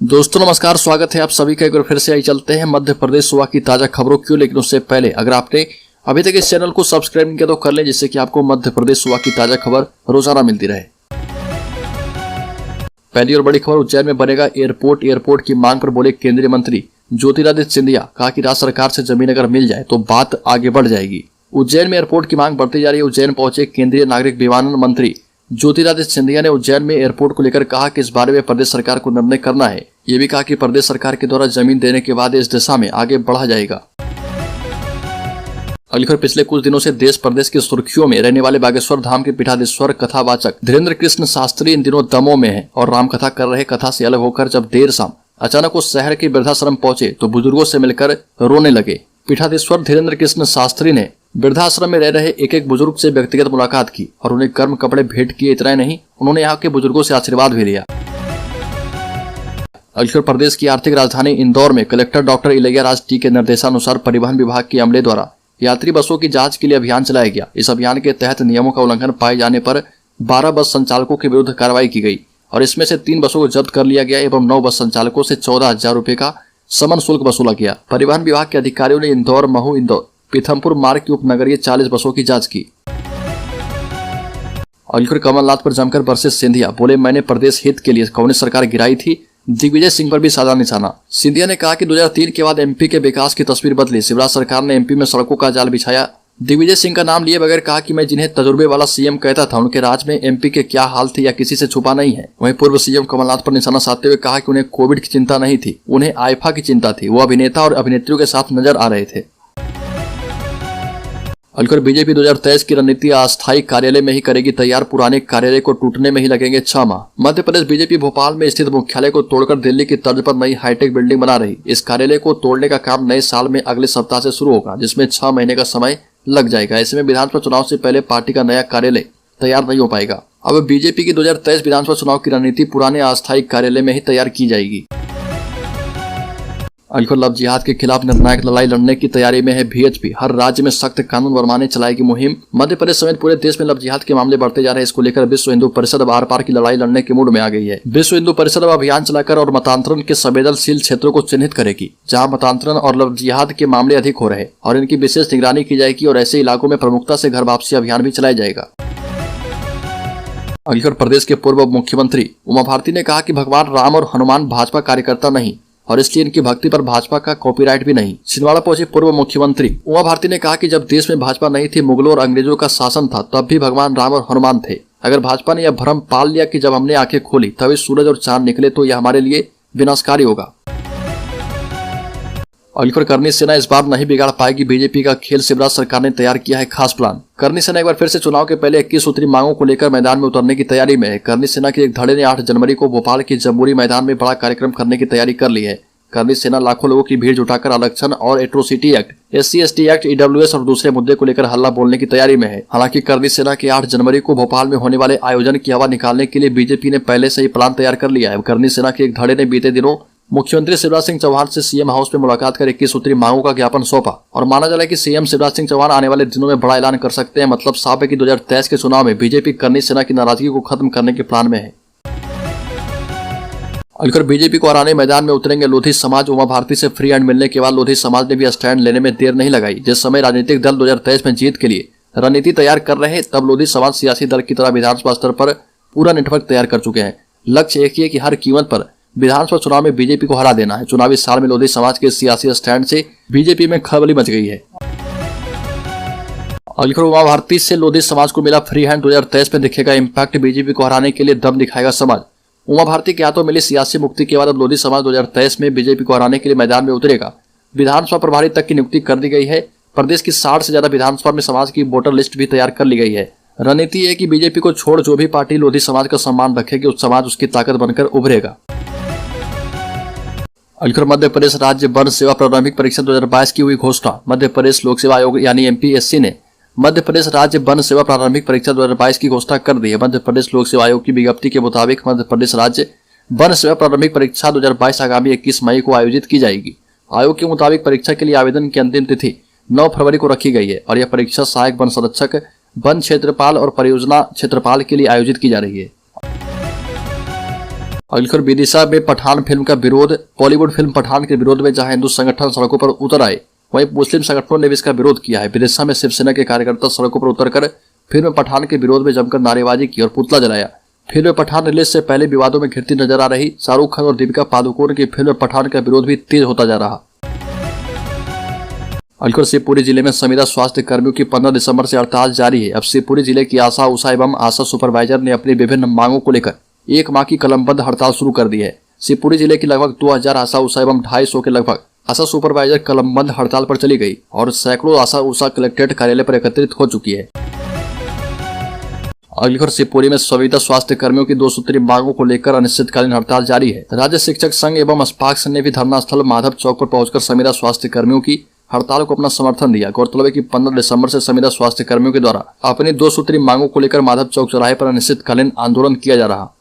दोस्तों नमस्कार, स्वागत है आप सभी का। एक बार फिर से आई चलते हैं मध्य प्रदेश सुबह की ताजा खबरों की। लेकिन उससे पहले अगर आपने अभी तक इस चैनल को सब्सक्राइब नहीं किया तो कर लें, जिससे कि आपको मध्य प्रदेश सुबह की ताजा खबर रोजाना मिलती रहे। पहली और बड़ी खबर, उज्जैन में बनेगा एयरपोर्ट। एयरपोर्ट की मांग पर बोले केंद्रीय मंत्री ज्योतिरादित्य सिंधिया। कहा कि राज्य सरकार से जमीन अगर मिल जाए तो बात आगे बढ़ जाएगी। उज्जैन में एयरपोर्ट की मांग बढ़ती जा रही है। उज्जैन पहुंचे केंद्रीय नागरिक विमानन मंत्री ज्योतिरादित्य सिंधिया ने उज्जैन में एयरपोर्ट को लेकर कहा कि इस बारे में प्रदेश सरकार को निर्णय करना है। ये भी कहा कि प्रदेश सरकार के द्वारा जमीन देने के बाद इस दिशा में आगे बढ़ा जाएगा। अगली खबर, पिछले कुछ दिनों से देश प्रदेश की सुर्खियों में रहने वाले बागेश्वर धाम के पीठाधीश्वर कथावाचक धीरेन्द्र कृष्ण शास्त्री इन दिनों दमोह में है और राम कथा कर रहे। कथा से अलग होकर जब देर शाम अचानक वो शहर के वृद्धाश्रम पहुंचे तो बुजुर्गों से मिलकर रोने लगे। पीठाधीश्वर धीरेन्द्र कृष्ण शास्त्री ने वृद्धाश्रम में रह रहे एक एक बुजुर्ग से व्यक्तिगत मुलाकात की और उन्हें गर्म कपड़े भेंट किए। इतना ही नहीं, उन्होंने यहाँ के बुजुर्गों से आशीर्वाद भी लिया। अगली प्रदेश की आर्थिक राजधानी इंदौर में कलेक्टर डॉक्टर इलैया राज टी के निर्देशानुसार परिवहन विभाग के अमले द्वारा यात्री बसों की जांच के लिए अभियान चलाया गया। इस अभियान के तहत नियमों का उल्लंघन पाए जाने पर 12 बस संचालकों के विरुद्ध कार्रवाई की गई और इसमें से 3 बसों को जब्त कर लिया गया एवं 9 बस संचालकों से 14,000 रुपए का समन शुल्क वसूला गया। परिवहन विभाग के अधिकारियों ने इंदौर, महू, इंदौर, पीथमपुर मार्ग की उपनगरीय 40 बसों की जांच की। अगली कमलनाथ पर जमकर बरसे सिंधिया। बोले मैंने प्रदेश हित के लिए कांग्रेस सरकार गिराई थी। दिग्विजय सिंह पर भी साधा निशाना। सिंधिया ने कहा कि 2003 के बाद एमपी के विकास की तस्वीर बदली। शिवराज सरकार ने एमपी में सड़कों का जाल बिछाया। दिग्विजय सिंह का नाम लिए बगैर कहा कि मैं जिन्हें तजुर्बे वाला सीएम कहता था उनके राज में एमपी के क्या हाल थे या किसी से छुपा नहीं है। वहीं पूर्व सीएम कमलनाथ पर निशाना साधते हुए कहा कि उन्हें कोविड की चिंता नहीं थी, उन्हें आईफा की चिंता थी। वो अभिनेता और अभिनेत्रियों के साथ नजर आ रहे थे। अलकर बीजेपी 2023 की रणनीति अस्थायी कार्यालय में ही करेगी तैयार। पुराने कार्यालय को टूटने में ही लगेंगे 6 माह। मध्य प्रदेश बीजेपी भोपाल में स्थित मुख्यालय को तोड़कर दिल्ली की तर्ज पर नई हाईटेक बिल्डिंग बना रही। इस कार्यालय को तोड़ने का काम नए साल में अगले सप्ताह से शुरू होगा, जिसमें 6 महीने का समय लग जाएगा। ऐसे में विधानसभा चुनाव से पहले पार्टी का नया कार्यालय तैयार नहीं हो पाएगा। अब बीजेपी की 2023 विधानसभा चुनाव की रणनीति पुराने अस्थायी कार्यालय में ही तैयार की जाएगी। अलीखुर लव जिहाद के खिलाफ निर्णायक लड़ाई लड़ने की तैयारी में है बीएचपी। हर राज्य में सख्त कानून बनवाने चलाएगी मुहिम। मध्य प्रदेश समेत पूरे देश में लव जिहाद के मामले बढ़ते जा रहे हैं। इसको लेकर विश्व हिंदू परिषद अब आर पार की लड़ाई लड़ने के मूड में आ गई है। विश्व हिंदू परिषद अब अभियान चलाकर और मतांतरण के संवेदनशील क्षेत्रों को चिन्हित करेगी, जहाँ मतांतरण और लव जिहाद के मामले अधिक हो रहे और इनकी विशेष निगरानी की जाएगी और ऐसे इलाकों में प्रमुखता से घर वापसी अभियान भी चलाया जाएगा। अलीगढ़ प्रदेश के पूर्व मुख्यमंत्री उमा भारती ने कहा कि भगवान राम और हनुमान भाजपा कार्यकर्ता नहीं और इसलिए इनकी भक्ति पर भाजपा का कॉपीराइट भी नहीं। छिंदवाड़ा पहुंची पूर्व मुख्यमंत्री उमा भारती ने कहा कि जब देश में भाजपा नहीं थी, मुगलों और अंग्रेजों का शासन था, तब भी भगवान राम और हनुमान थे। अगर भाजपा ने यह भ्रम पाल लिया कि जब हमने आंखें खोली तभी सूरज और चांद निकले, तो यह हमारे लिए विनाशकारी होगा। अलीगढ़ करनी सेना इस बार नहीं बिगाड़ पाएगी बीजेपी का खेल। शिवराज सरकार ने तैयार किया है खास प्लान। करनी सेना एक बार फिर से चुनाव के पहले 21 सूत्री मांगों को लेकर मैदान में उतरने की तैयारी में है। करनी सेना के एक धड़े ने 8 जनवरी को भोपाल के जम्बूरी मैदान में बड़ा कार्यक्रम करने की तैयारी कर ली है। करनी सेना लाखों लोगों की भीड़ जुटाकर आरक्षण और atrocity act, SC/ST act, EWS और दूसरे मुद्दे को लेकर हल्ला बोलने की तैयारी में है। हालांकि करनी सेना के 8 जनवरी को भोपाल में होने वाले आयोजन की हवा निकालने के लिए बीजेपी ने पहले से ही प्लान तैयार कर लिया है। करनी सेना के एक धड़े ने बीते दिनों मुख्यमंत्री शिवराज सिंह चौहान से सीएम हाउस में मुलाकात कर 21 सूत्री मांगों का ज्ञापन सौंपा और माना जा रहा है कि सीएम शिवराज सिंह चौहान आने वाले दिनों में बड़ा ऐलान कर सकते हैं। मतलब साफ है कि 2023 के चुनाव में बीजेपी करनी सेना की नाराजगी को खत्म करने के प्लान में है। अलीगढ़ बीजेपी को हराने मैदान में उतरेंगे लोधी समाज। उमा भारती से फ्री हैंड मिलने के बाद लोधी समाज ने भी स्टैंड लेने में देर नहीं लगाई। जिस समय राजनीतिक दल 2023 में जीत के लिए रणनीति तैयार कर रहे हैं, तब लोधी समाज सियासी दल की तरह विधानसभा स्तर पर पूरा नेटवर्क तैयार कर चुके हैं। लक्ष्य एक ही है कि हर कीमत पर विधानसभा चुनाव में बीजेपी को हरा देना है। चुनावी साल में लोधी समाज के सियासी स्टैंड से बीजेपी में खलबली मच गई है। अलीगढ़ उमा भारती से लोधी समाज को मिला फ्री हैंड। 2023 में दिखेगा इम्पैक्ट। बीजेपी को हराने के लिए दम दिखाएगा समाज। उमा भारती के हाथों मिली सियासी मुक्ति के बाद अब लोधी समाज 2023 में बीजेपी को हराने के लिए मैदान में उतरेगा। विधानसभा प्रभारी तक की नियुक्ति कर दी गई है। प्रदेश की 60 से ज्यादा विधानसभा में समाज की वोटर लिस्ट भी तैयार कर ली गई है। रणनीति है कि बीजेपी को छोड़ जो भी पार्टी लोधी समाज का सम्मान रखेगी, उस समाज उसकी ताकत बनकर उभरेगा। अलीगढ़ मध्य प्रदेश राज्य वन सेवा प्रारंभिक परीक्षा 2022 की हुई घोषणा। मध्य प्रदेश लोक सेवा आयोग यानी MPSC ने मध्य प्रदेश राज्य वन सेवा प्रारंभिक परीक्षा 2022 की घोषणा कर दी है। मध्य प्रदेश लोक सेवा आयोग की विज्ञप्ति के मुताबिक मध्य प्रदेश राज्य वन सेवा प्रारंभिक परीक्षा 2022 आगामी 21 मई को आयोजित की जाएगी। आयोग के मुताबिक परीक्षा के लिए आवेदन की अंतिम तिथि 9 फरवरी को रखी गई है और यह परीक्षा सहायक वन संरक्षक, वन क्षेत्रपाल और परियोजना क्षेत्रपाल के लिए आयोजित की जा रही है। अगली विदिशा में पठान फिल्म का विरोध। बॉलीवुड फिल्म पठान के विरोध में जहां हिंदू संगठन सड़कों पर उतर आए, वहीं मुस्लिम संगठनों ने भी इसका विरोध किया है। विदिशा में शिवसेना के कार्यकर्ता सड़कों पर उतरकर फिल्म पठान के विरोध में जमकर नारेबाजी की और पुतला जलाया। फिल्म पठान रिलीज से पहले विवादों में घिरती नजर आ रही शाहरुख खान और दीपिका पादुकोण की फिल्म पठान का विरोध भी तेज होता जा रहा। अलीगढ़ शिवपुरी जिले में संविदा स्वास्थ्य कर्मियों की 15 दिसंबर से हड़ताल जारी है। अब शिवपुरी जिले की आशा उषा एवं आशा सुपरवाइजर ने अपनी विभिन्न मांगों को लेकर 1 माह की कलमबंद हड़ताल शुरू कर दी है। शिवपुरी जिले की लगभग 2000 आशा उषा एवं 250 के लगभग आशा सुपरवाइजर कलमबंद हड़ताल पर चली गई और सैकड़ों आशा उषा कलेक्ट्रेट कार्यालय पर एकत्रित हो चुकी है। अलीगढ़ शिवपुरी में संविदा स्वास्थ्य कर्मियों की 2 सूत्री मांगों को लेकर अनिश्चितकालीन हड़ताल जारी है। राज्य शिक्षक संघ एवं अस्पाक संघ ने भी धरना स्थल माधव चौक पर पहुंचकर संविदा स्वास्थ्य कर्मियों की हड़ताल को अपना समर्थन दिया। गौरतलब है कि 15 दिसंबर से संविदा स्वास्थ्य कर्मियों के द्वारा अपनी 2 सूत्री मांगों को लेकर माधव चौक चौराहे पर अनिश्चितकालीन आंदोलन किया जा रहा।